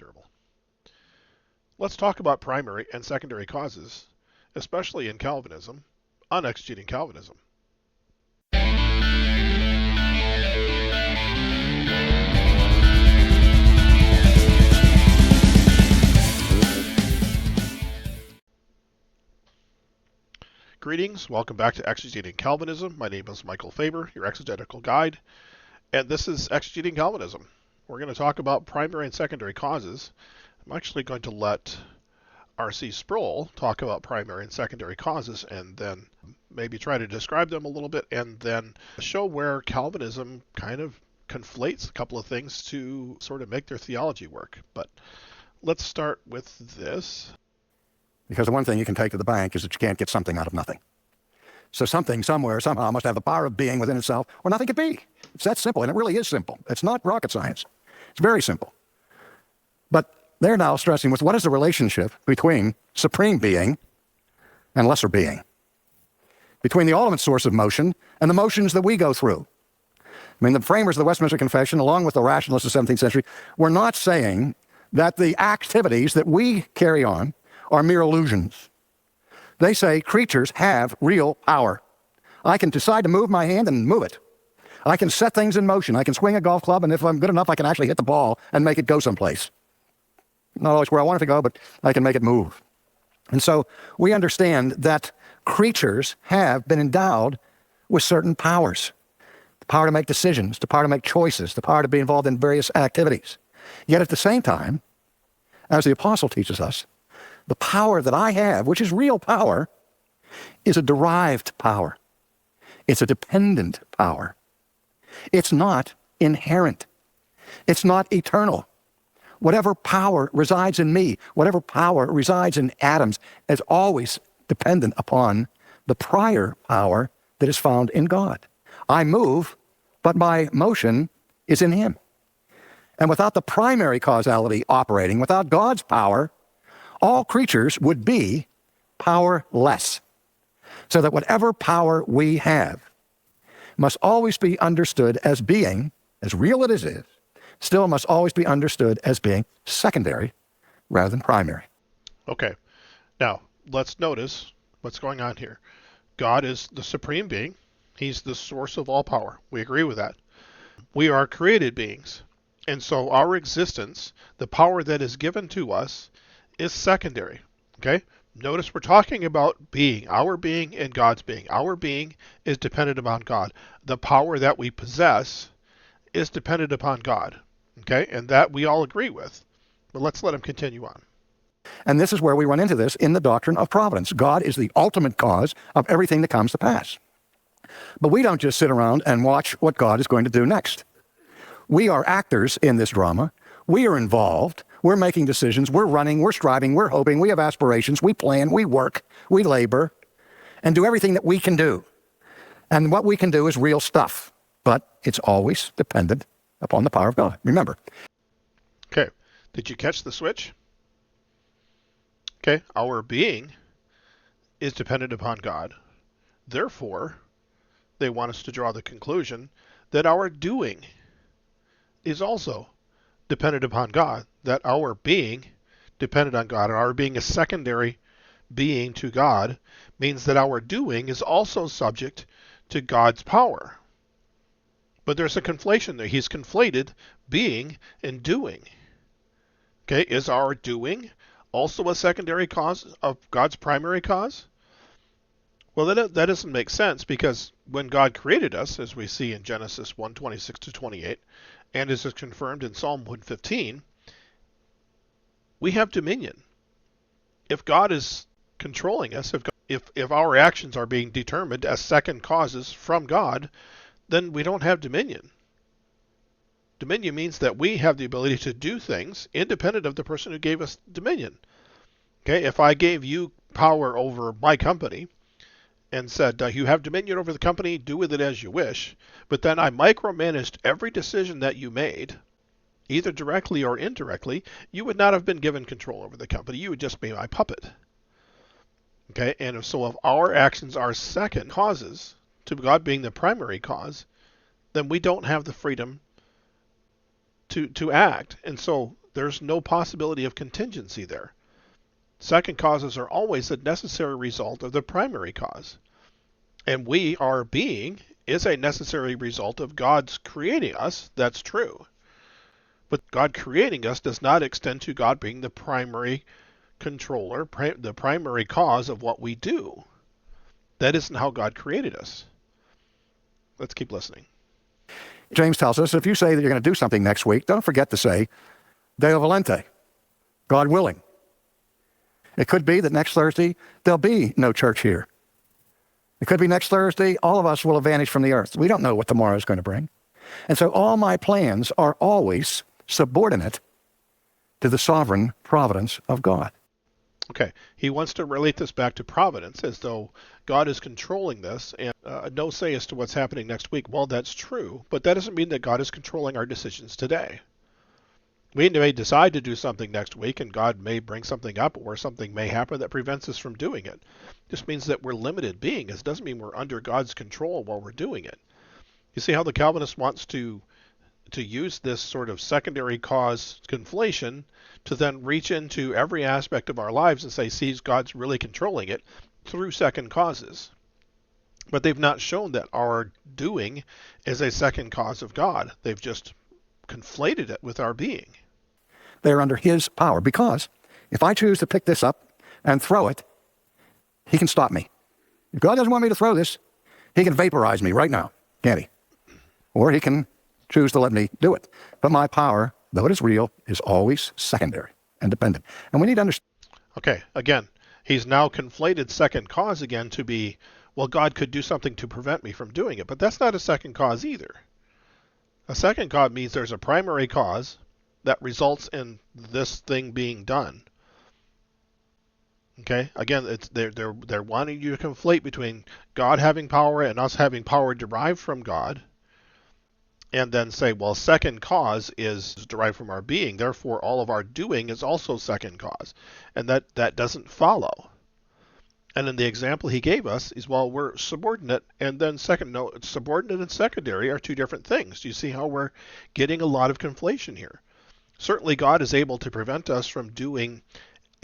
terrible. Let's talk about primary and secondary causes, especially in Calvinism, on exegeting Calvinism. Greetings, welcome back to Exegeting Calvinism. My name is Michael Faber, your exegetical guide, and this is Exegeting Calvinism. We're going to talk about primary and secondary causes. I'm actually going to let RC Sproul talk about primary and secondary causes and then maybe try to describe them a little bit and then show where Calvinism kind of conflates a couple of things to sort of make their theology work. But let's start with this. Because the one thing you can take to the bank is that you can't get something out of nothing. So something, somewhere, somehow must have the power of being within itself, or nothing could be. It's that simple, and it really is simple. It's not rocket science. It's very simple. But they're now stressing with what is the relationship between supreme being and lesser being, between the ultimate source of motion and the motions that we go through. I mean, the framers of the Westminster Confession, along with the rationalists of the 17th century, were not saying that the activities that we carry on are mere illusions. They say creatures have real power. I can decide to move my hand and move it. I can set things in motion. I can swing a golf club, and if I'm good enough, I can actually hit the ball and make it go someplace. Not always where I want it to go, but I can make it move. And so we understand that creatures have been endowed with certain powers. The power to make decisions, the power to make choices, the power to be involved in various activities. Yet at the same time, as the apostle teaches us, the power that I have, which is real power, is a derived power. It's a dependent power. It's not inherent. It's not eternal. Whatever power resides in me, whatever power resides in atoms, is always dependent upon the prior power that is found in God. I move, but my motion is in Him. And without the primary causality operating, without God's power, all creatures would be powerless. So that whatever power we have must always be understood as being, as real as it is, still must always be understood as being secondary rather than primary. Okay, now let's notice what's going on here. God is the supreme being. He's the source of all power. We agree with that. We are created beings. And so our existence, the power that is given to us, is secondary. Okay? Notice we're talking about being, our being and God's being. Our being is dependent upon God. The power that we possess is dependent upon God. Okay? And that we all agree with. But let's let him continue on. And this is where we run into this in the doctrine of providence. God is the ultimate cause of everything that comes to pass. But we don't just sit around and watch what God is going to do next. We are actors in this drama. We are involved. We're making decisions. We're running. We're striving. We're hoping. We have aspirations. We plan. We work. We labor and do everything that we can do. And what we can do is real stuff, but it's always dependent upon the power of God. Remember. Okay. Did you catch the switch? Okay. Our being is dependent upon God. Therefore, they want us to draw the conclusion that our doing is also dependent upon God, that our being dependent on God, and our being a secondary being to God means that our doing is also subject to God's power. But there's a conflation there. He's conflated being and doing. Okay, is our doing also a secondary cause of God's primary cause? Well, that doesn't make sense, because when God created us, as we see in Genesis 1:26-28, and as is confirmed in Psalm 115, we have dominion. If God is controlling us, if our actions are being determined as second causes from God, then we don't have dominion. Dominion means that we have the ability to do things independent of the person who gave us dominion. Okay, if I gave you power over my company and said, you have dominion over the company, do with it as you wish, but then I micromanaged every decision that you made, either directly or indirectly, you would not have been given control over the company. You would just be my puppet. Okay, and so if our actions are second causes to God being the primary cause, then we don't have the freedom to act. And so There's no possibility of contingency there. Second causes are always a necessary result of the primary cause. And our being, is a necessary result of God's creating us. That's true. But God creating us does not extend to God being the primary controller, the primary cause of what we do. That isn't how God created us. Let's keep listening. James tells us if you say that you're going to do something next week, don't forget to say, Deo volente, God willing. It could be that next Thursday, there'll be no church here. It could be next Thursday, all of us will have vanished from the earth. We don't know what tomorrow is going to bring. And so all my plans are always subordinate to the sovereign providence of God. Okay, he wants to relate this back to providence as though God is controlling this, and no say as to what's happening next week. Well, that's true, but that doesn't mean that God is controlling our decisions today. We may decide to do something next week, and God may bring something up, or something may happen that prevents us from doing it. Just means that we're limited beings. It doesn't mean we're under God's control while we're doing it. You see how the Calvinist wants to use this sort of secondary cause conflation to then reach into every aspect of our lives and say, see, God's really controlling it through second causes. But they've not shown that our doing is a second cause of God. They've just conflated it with our being. They're under his power, because if I choose to pick this up and throw it, he can stop me. If God doesn't want me to throw this, he can vaporize me right now, can't he? Or he can choose to let me do it. But my power, though it is real, is always secondary and dependent. And we need to understand. Okay, again, he's now conflated second cause again to be, well, God could do something to prevent me from doing it. But that's not a second cause either. A second cause means there's a primary cause that results in this thing being done. Okay, again, they're wanting you to conflate between God having power and us having power derived from God, and then say, well, second cause is derived from our being, therefore all of our doing is also second cause. And that doesn't follow. And in the example he gave us is, well, we're subordinate, and then subordinate and secondary are two different things. Do you see how we're getting a lot of conflation here? Certainly God is able to prevent us from doing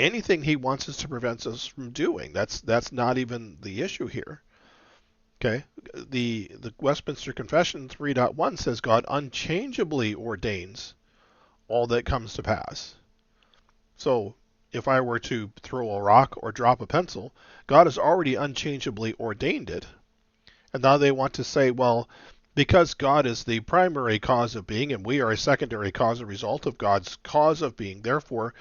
anything he wants us to prevent us from doing. That's not even the issue here. Okay, the Westminster Confession 3.1 says God unchangeably ordains all that comes to pass. So if I were to throw a rock or drop a pencil, God has already unchangeably ordained it. And now they want to say, well, because God is the primary cause of being and we are a secondary cause, a result of God's cause of being, therefore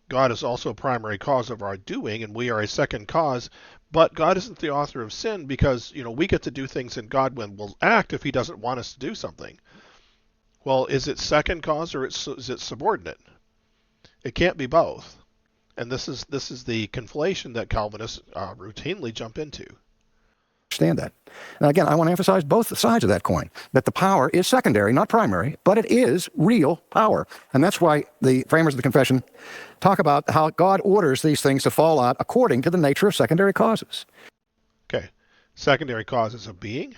God is also a primary cause of our doing and we are a second cause. But God isn't the author of sin because, we get to do things and God will act if he doesn't want us to do something. Well, is it second cause or is it subordinate? It can't be both. And this is the conflation that Calvinists routinely jump into. Understand that. And again, I want to emphasize both sides of that coin, that the power is secondary, not primary, but it is real power. And that's why the framers of the confession talk about how God orders these things to fall out according to the nature of secondary causes. Okay. Secondary causes of being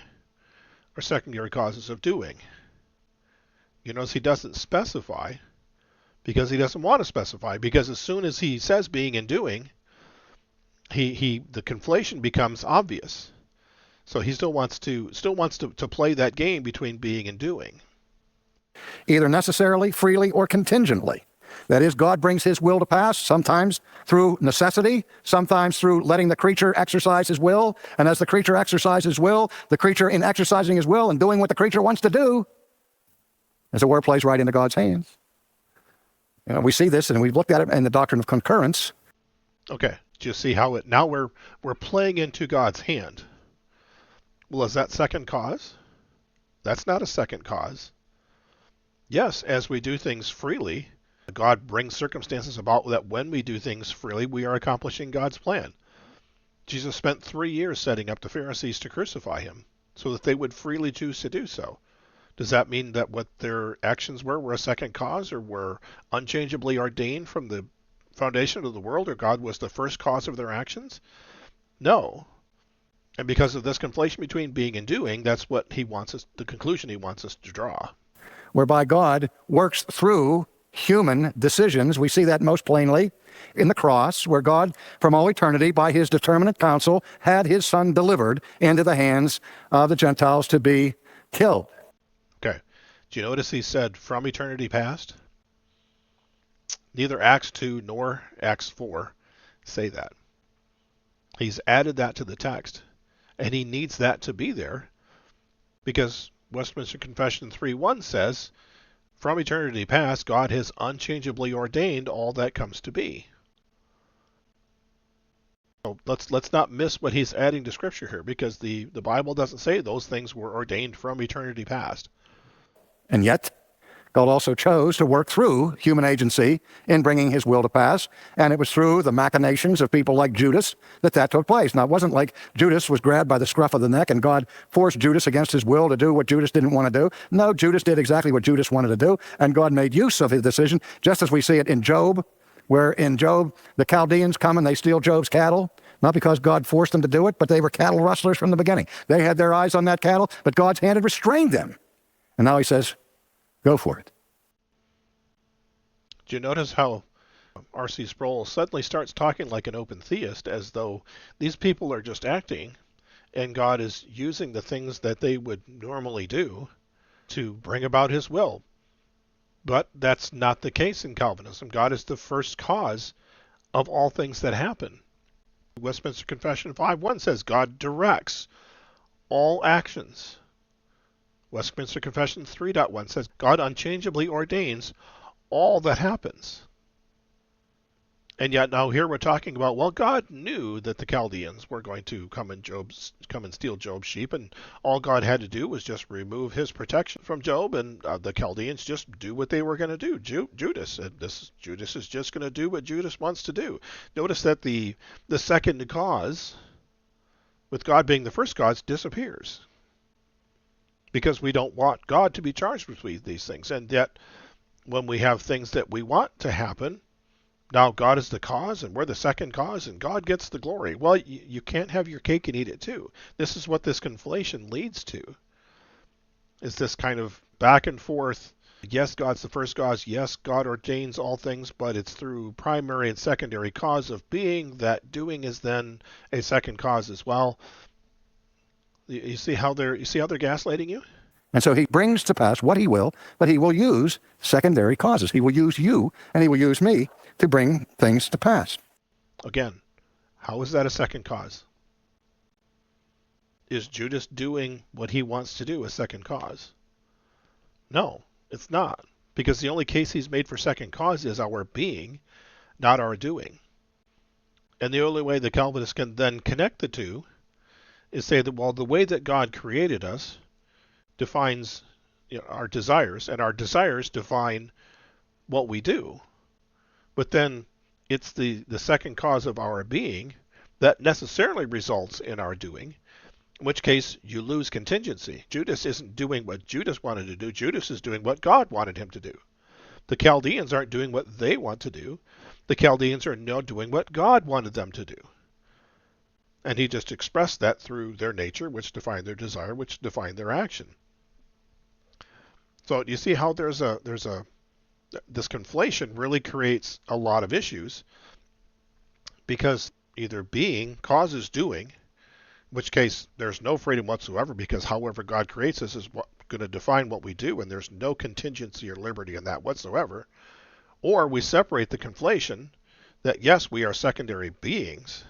or secondary causes of doing? You notice he doesn't specify because he doesn't want to specify, because as soon as he says being and doing, the conflation becomes obvious. So he still wants to play that game between being and doing. Either necessarily, freely, or contingently. That is, God brings his will to pass, sometimes through necessity, sometimes through letting the creature exercise his will. And as the creature exercises his will, the creature in exercising his will and doing what the creature wants to do, as it were, plays right into God's hands. We see this, and we've looked at it in the doctrine of concurrence. Okay, do you see how now we're playing into God's hand? Well, is that second cause? That's not a second cause. Yes, as we do things freely, God brings circumstances about that when we do things freely, we are accomplishing God's plan. Jesus spent 3 years setting up the Pharisees to crucify him so that they would freely choose to do so. Does that mean that what their actions were a second cause or were unchangeably ordained from the foundation of the world, or God was the first cause of their actions? No. And because of this conflation between being and doing, that's what he wants us, the conclusion he wants us to draw. Whereby God works through human decisions. We see that most plainly in the cross, where God, from all eternity, by his determinate counsel, had his Son delivered into the hands of the Gentiles to be killed. Okay. Do you notice he said from eternity past? Neither Acts 2 nor Acts 4 say that. He's added that to the text, and he needs that to be there because Westminster Confession 3:1 says, from eternity past, God has unchangeably ordained all that comes to be. So let's not miss what he's adding to Scripture here, because the Bible doesn't say those things were ordained from eternity past. And yet, God also chose to work through human agency in bringing his will to pass, and it was through the machinations of people like Judas that took place. Now, it wasn't like Judas was grabbed by the scruff of the neck and God forced Judas against his will to do what Judas didn't want to do. No, Judas did exactly what Judas wanted to do, and God made use of his decision, just as we see it in Job, where in Job, the Chaldeans come and they steal Job's cattle, not because God forced them to do it, but they were cattle rustlers from the beginning. They had their eyes on that cattle, but God's hand had restrained them. And now he says, go for it. Do you notice how RC Sproul suddenly starts talking like an open theist, as though these people are just acting and God is using the things that they would normally do to bring about his will? But that's not the case in Calvinism. God is the first cause of all things that happen. Westminster Confession 5:1 says God directs all actions. Westminster Confession 3:1 says God unchangeably ordains all that happens. And yet now here we're talking about, well, God knew that the Chaldeans were going to come and steal Job's sheep, and all God had to do was just remove his protection from Job, and the Chaldeans just do what they were going to do. Judas is just going to do what Judas wants to do. Notice that the second cause, with God being the first cause, disappears, because we don't want God to be charged with these things. And yet when we have things that we want to happen, now God is the cause and we're the second cause and God gets the glory. Well, you can't have your cake and eat it too. This is what this conflation leads to, is this kind of back and forth. Yes, God's the first cause. Yes, God ordains all things, but it's through primary and secondary cause of being that doing is then a second cause as well. You see how they're gaslighting you? And so he brings to pass what he will, but he will use secondary causes. He will use you and he will use me to bring things to pass. Again, how is that a second cause? Is Judas doing what he wants to do a second cause? No, it's not. Because the only case he's made for second cause is our being, not our doing. And the only way the Calvinists can then connect the two is say that, well, the way that God created us defines our desires, and our desires define what we do. But then it's the second cause of our being that necessarily results in our doing, in which case you lose contingency. Judas isn't doing what Judas wanted to do. Judas is doing what God wanted him to do. The Chaldeans aren't doing what they want to do. The Chaldeans are now doing what God wanted them to do. And he just expressed that through their nature, which defined their desire, which defined their action. So you see how this conflation really creates a lot of issues, because either being causes doing, in which case there's no freedom whatsoever, because however God creates us is going to define what we do, and there's no contingency or liberty in that whatsoever. Or we separate the conflation that yes, we are secondary beings,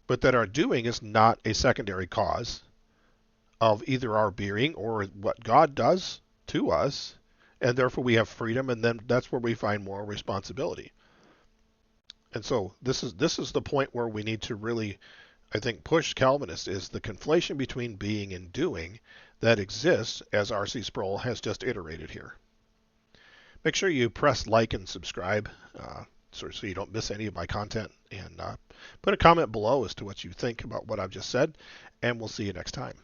but that our doing is not a secondary cause of either our being or what God does to us, and therefore we have freedom, and then that's where we find moral responsibility. And so this is the point where we need to really, I think, push Calvinists, is the conflation between being and doing that exists, as RC Sproul has just iterated here. Make sure you press like and subscribe so you don't miss any of my content, and put a comment below as to what you think about what I've just said, and we'll see you next time.